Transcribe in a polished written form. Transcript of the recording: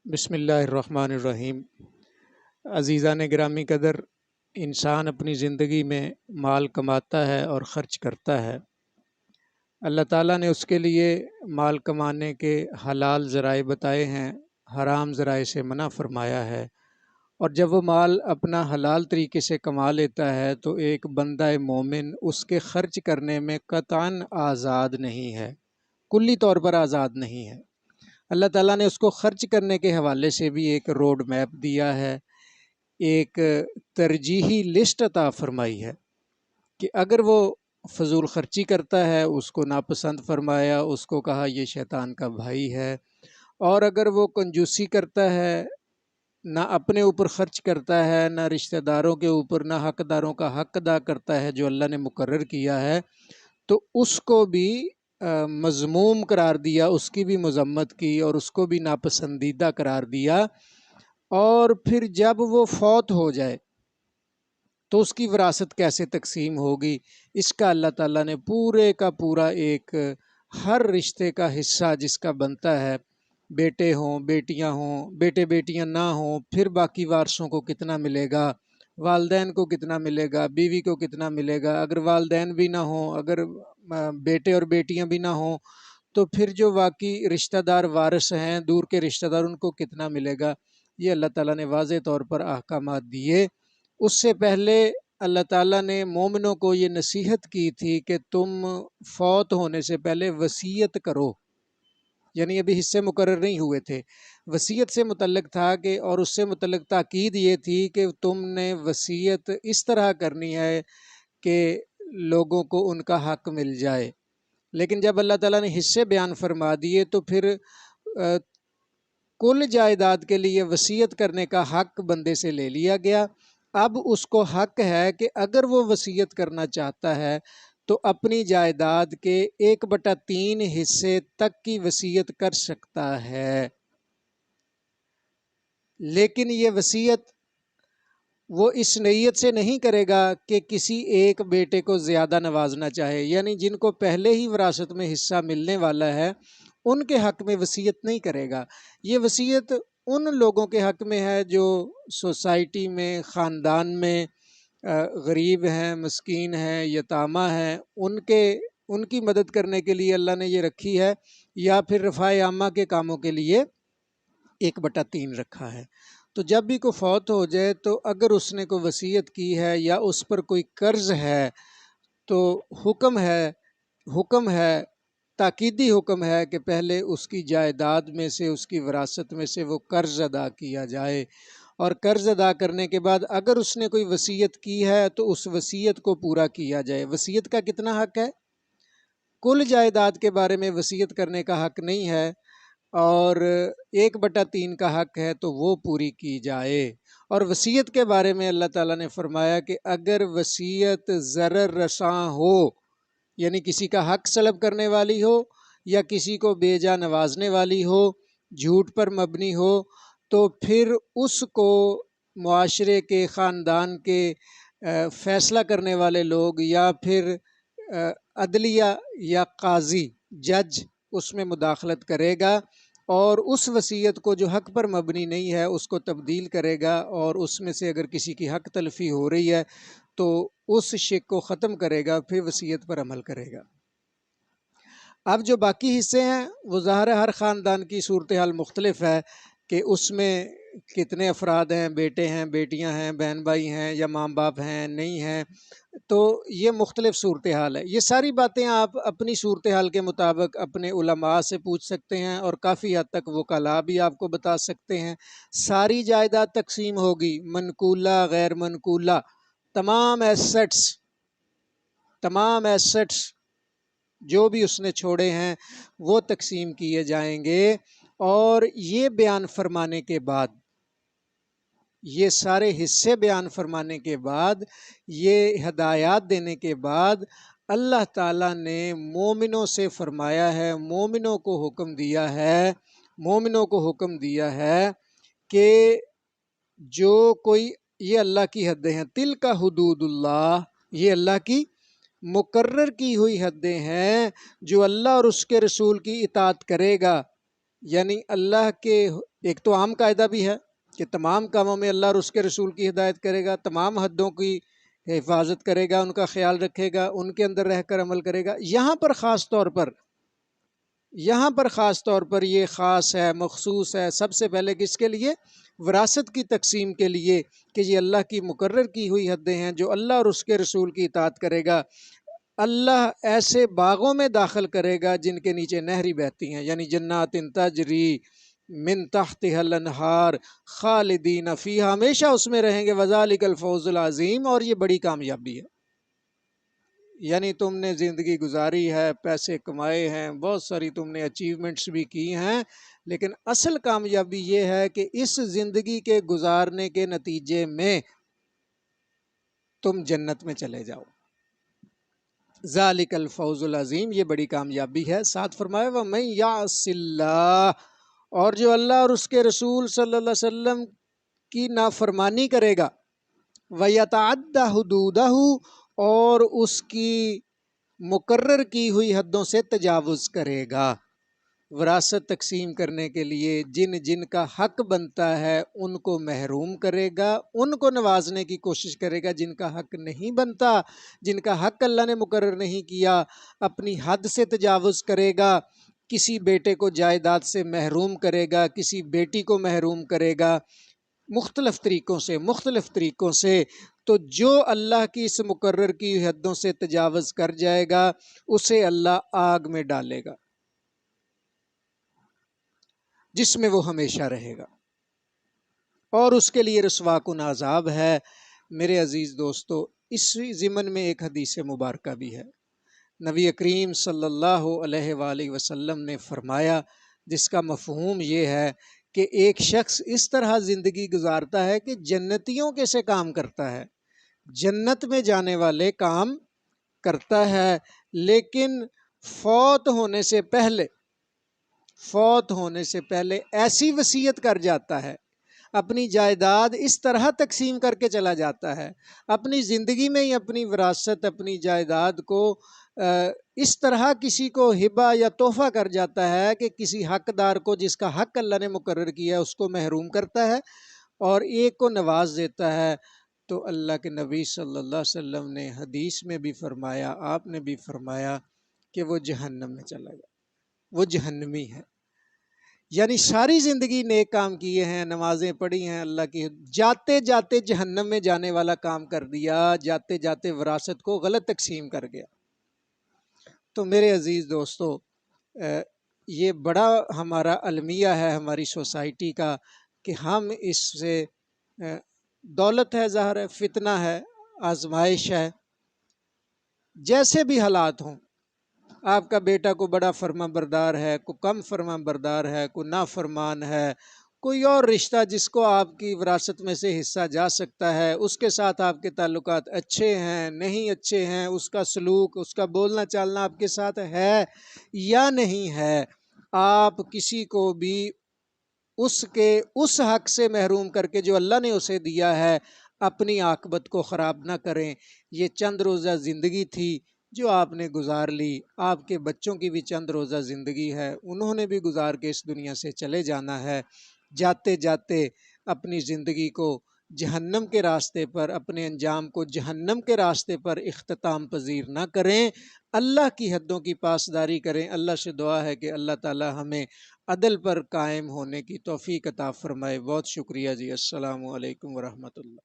بسم اللہ الرحمن الرحیم۔ عزیزان گرامی قدر، انسان اپنی زندگی میں مال کماتا ہے اور خرچ کرتا ہے۔ اللہ تعالیٰ نے اس کے لیے مال کمانے کے حلال ذرائع بتائے ہیں، حرام ذرائع سے منع فرمایا ہے۔ اور جب وہ مال اپنا حلال طریقے سے کما لیتا ہے تو ایک بندہ مومن اس کے خرچ کرنے میں قطعاً آزاد نہیں ہے، کلی طور پر آزاد نہیں ہے۔ اللہ تعالیٰ نے اس کو خرچ کرنے کے حوالے سے بھی ایک روڈ میپ دیا ہے، ایک ترجیحی لسٹ عطا فرمائی ہے کہ اگر وہ فضول خرچی کرتا ہے اس کو ناپسند فرمایا، اس کو کہا یہ شیطان کا بھائی ہے۔ اور اگر وہ کنجوسی کرتا ہے، نہ اپنے اوپر خرچ کرتا ہے، نہ رشتہ داروں کے اوپر، نہ حقداروں کا حق ادا کرتا ہے جو اللہ نے مقرر کیا ہے، تو اس کو بھی مذموم قرار دیا، اس کی بھی مذمت کی اور اس کو بھی ناپسندیدہ قرار دیا۔ اور پھر جب وہ فوت ہو جائے تو اس کی وراثت کیسے تقسیم ہوگی، اس کا اللہ تعالیٰ نے پورے کا پورا ایک ہر رشتے کا حصہ جس کا بنتا ہے، بیٹے ہوں بیٹیاں ہوں، بیٹے بیٹیاں نہ ہوں، پھر باقی وارثوں کو کتنا ملے گا، والدین کو کتنا ملے گا، بیوی کو کتنا ملے گا، اگر والدین بھی نہ ہوں، اگر بیٹے اور بیٹیاں بھی نہ ہوں تو پھر جو واقعی رشتہ دار وارث ہیں، دور کے رشتہ دار، ان کو کتنا ملے گا۔ یہ اللہ تعالیٰ نے واضح طور پر احکامات دیے۔ اس سے پہلے اللہ تعالیٰ نے مومنوں کو یہ نصیحت کی تھی کہ تم فوت ہونے سے پہلے وصیت کرو، یعنی ابھی حصے مقرر نہیں ہوئے تھے، وصیت سے متعلق تھا کہ، اور اس سے متعلق تاکید یہ تھی کہ تم نے وصیت اس طرح کرنی ہے کہ لوگوں کو ان کا حق مل جائے۔ لیکن جب اللہ تعالیٰ نے حصے بیان فرما دیے تو پھر کل جائیداد کے لیے وصیت کرنے کا حق بندے سے لے لیا گیا۔ اب اس کو حق ہے کہ اگر وہ وصیت کرنا چاہتا ہے تو اپنی جائیداد کے 1/3 حصے تک کی وصیت کر سکتا ہے، لیکن یہ وصیت وہ اس نیت سے نہیں کرے گا کہ کسی ایک بیٹے کو زیادہ نوازنا چاہے، یعنی جن کو پہلے ہی وراثت میں حصہ ملنے والا ہے ان کے حق میں وصیت نہیں کرے گا۔ یہ وصیت ان لوگوں کے حق میں ہے جو سوسائٹی میں، خاندان میں غریب ہیں، مسکین ہیں، یتامہ ہیں، ان کی مدد کرنے کے لیے اللہ نے یہ رکھی ہے، یا پھر رفاع عامہ کے کاموں کے لیے 1/3 رکھا ہے۔ تو جب بھی کوئی فوت ہو جائے تو اگر اس نے کوئی وصیت کی ہے یا اس پر کوئی قرض ہے تو حکم ہے، تاکیدی حکم ہے کہ پہلے اس کی جائیداد میں سے، اس کی وراثت میں سے وہ قرض ادا کیا جائے، اور قرض ادا کرنے کے بعد اگر اس نے کوئی وصیت کی ہے تو اس وصیت کو پورا کیا جائے۔ وصیت کا کتنا حق ہے؟ کل جائیداد کے بارے میں وصیت کرنے کا حق نہیں ہے، اور 1/3 کا حق ہے تو وہ پوری کی جائے۔ اور وصیت کے بارے میں اللہ تعالیٰ نے فرمایا کہ اگر وصیت ضرر رساں ہو، یعنی کسی کا حق سلب کرنے والی ہو یا کسی کو بے جا نوازنے والی ہو، جھوٹ پر مبنی ہو، تو پھر اس کو معاشرے کے، خاندان کے فیصلہ کرنے والے لوگ یا پھر عدلیہ یا قاضی، جج اس میں مداخلت کرے گا اور اس وصیت کو جو حق پر مبنی نہیں ہے اس کو تبدیل کرے گا، اور اس میں سے اگر کسی کی حق تلفی ہو رہی ہے تو اس شک کو ختم کرے گا، پھر وصیت پر عمل کرے گا۔ اب جو باقی حصے ہیں وہ ظاہر ہے ہر خاندان کی صورتحال مختلف ہے کہ اس میں کتنے افراد ہیں، بیٹے ہیں، بیٹیاں ہیں، بہن بھائی ہیں، یا ماں باپ ہیں، نہیں ہیں، تو یہ مختلف صورتحال ہے۔ یہ ساری باتیں آپ اپنی صورتحال کے مطابق اپنے علماء سے پوچھ سکتے ہیں، اور کافی حد تک وکلاء بھی آپ کو بتا سکتے ہیں۔ ساری جائیداد تقسیم ہوگی، منقولہ، غیر منقولہ، تمام ایسٹس جو بھی اس نے چھوڑے ہیں وہ تقسیم کیے جائیں گے۔ اور یہ بیان فرمانے کے بعد، یہ سارے حصے بیان فرمانے کے بعد، یہ ہدایات دینے کے بعد، اللہ تعالیٰ نے مومنوں سے فرمایا ہے، مومنوں کو حکم دیا ہے کہ جو کوئی، یہ اللہ کی حدیں ہیں، تلک حدود اللہ، یہ اللہ کی مقرر کی ہوئی حدیں ہیں، جو اللہ اور اس کے رسول کی اطاعت کرے گا یعنی اللہ کے ایک تو عام قاعدہ بھی ہے کہ تمام کاموں میں اللہ اور اس کے رسول کی ہدایت کرے گا، تمام حدوں کی حفاظت کرے گا، ان کا خیال رکھے گا، ان کے اندر رہ کر عمل کرے گا۔ یہاں پر خاص طور پر یہ خاص ہے، مخصوص ہے سب سے پہلے کس کے لیے؟ وراثت کی تقسیم کے لیے، کہ یہ اللہ کی مقرر کی ہوئی حدیں ہیں۔ جو اللہ اور اس کے رسول کی اطاعت کرے گا، اللہ ایسے باغوں میں داخل کرے گا جن کے نیچے نہری بہتی ہیں، یعنی جنات تجری من تحتها الانہار خالدین فیہا، ہمیشہ اس میں رہیں گے، وذالک الفوز العظیم، اور یہ بڑی کامیابی ہے۔ یعنی تم نے زندگی گزاری ہے، پیسے کمائے ہیں، بہت ساری تم نے اچیومنٹس بھی کی ہیں، لیکن اصل کامیابی یہ ہے کہ اس زندگی کے گزارنے کے نتیجے میں تم جنت میں چلے جاؤ۔ ذالک الفوز العظیم، یہ بڑی کامیابی ہے۔ ساتھ فرمایا وَمَن یعص اللہ، اور جو اللہ اور اس کے رسول صلی اللہ علیہ وسلم کی نافرمانی کرے گا، وَيَتَعَدَّ حُدُودَهُ، اور اس کی مقرر کی ہوئی حدوں سے تجاوز کرے گا۔ وراثت تقسیم کرنے کے لیے جن جن کا حق بنتا ہے ان کو محروم کرے گا، ان کو نوازنے کی کوشش کرے گا۔ جن کا حق نہیں بنتا، جن کا حق اللہ نے مقرر نہیں کیا، اپنی حد سے تجاوز کرے گا، کسی بیٹے کو جائیداد سے محروم کرے گا، کسی بیٹی کو محروم کرے گا، مختلف طریقوں سے، تو جو اللہ کی اس مقرر کی حدوں سے تجاوز کر جائے گا اسے اللہ آگ میں ڈالے گا، جس میں وہ ہمیشہ رہے گا، اور اس کے لیے رسوا کن عذاب ہے۔ میرے عزیز دوستو، اس ضمن میں ایک حدیث مبارکہ بھی ہے۔ نبی کریم صلی اللہ علیہ وآلہ وسلم نے فرمایا، جس کا مفہوم یہ ہے کہ ایک شخص اس طرح زندگی گزارتا ہے کہ جنتیوں کے سے کام کرتا ہے، جنت میں جانے والے کام کرتا ہے، لیکن فوت ہونے سے پہلے ایسی وصیت کر جاتا ہے، اپنی جائیداد اس طرح تقسیم کر کے چلا جاتا ہے، اپنی زندگی میں ہی اپنی وراثت، اپنی جائیداد کو اس طرح کسی کو ہبہ یا تحفہ کر جاتا ہے کہ کسی حقدار کو، جس کا حق اللہ نے مقرر کیا ہے، اس کو محروم کرتا ہے اور ایک کو نواز دیتا ہے۔ تو اللہ کے نبی صلی اللہ علیہ وسلم نے حدیث میں بھی فرمایا، آپ نے بھی فرمایا کہ وہ جہنم میں چلا گیا، وہ جہنمی ہے۔ یعنی ساری زندگی نیک کام کیے ہیں، نمازیں پڑھی ہیں، اللہ کی جاتے جاتے جہنم میں جانے والا کام کر دیا، جاتے جاتے وراثت کو غلط تقسیم کر گیا۔ تو میرے عزیز دوستو، یہ بڑا ہمارا المیہ ہے ہماری سوسائٹی کا کہ ہم اس سے، دولت ہے، ظاہر ہے، فتنہ ہے، آزمائش ہے، جیسے بھی حالات ہوں، آپ کا بیٹا کو بڑا فرما بردار ہے، کو کم فرما بردار ہے، کو نافرمان ہے، کوئی اور رشتہ جس کو آپ کی وراثت میں سے حصہ جا سکتا ہے، اس کے ساتھ آپ کے تعلقات اچھے ہیں نہیں اچھے ہیں، اس کا سلوک، اس کا بولنا چالنا آپ کے ساتھ ہے یا نہیں ہے، آپ کسی کو بھی اس حق سے محروم کر کے جو اللہ نے اسے دیا ہے، اپنی عاقبت کو خراب نہ کریں۔ یہ چند روزہ زندگی تھی جو آپ نے گزار لی، آپ کے بچوں کی بھی چند روزہ زندگی ہے، انہوں نے بھی گزار کے اس دنیا سے چلے جانا ہے۔ جاتے جاتے اپنی زندگی کو جہنم کے راستے پر، اپنے انجام کو جہنم کے راستے پر اختتام پذیر نہ کریں، اللہ کی حدوں کی پاسداری کریں۔ اللہ سے دعا ہے کہ اللہ تعالی ہمیں عدل پر قائم ہونے کی توفیق عطا فرمائے۔ بہت شکریہ جی، السلام علیکم ورحمۃ اللہ۔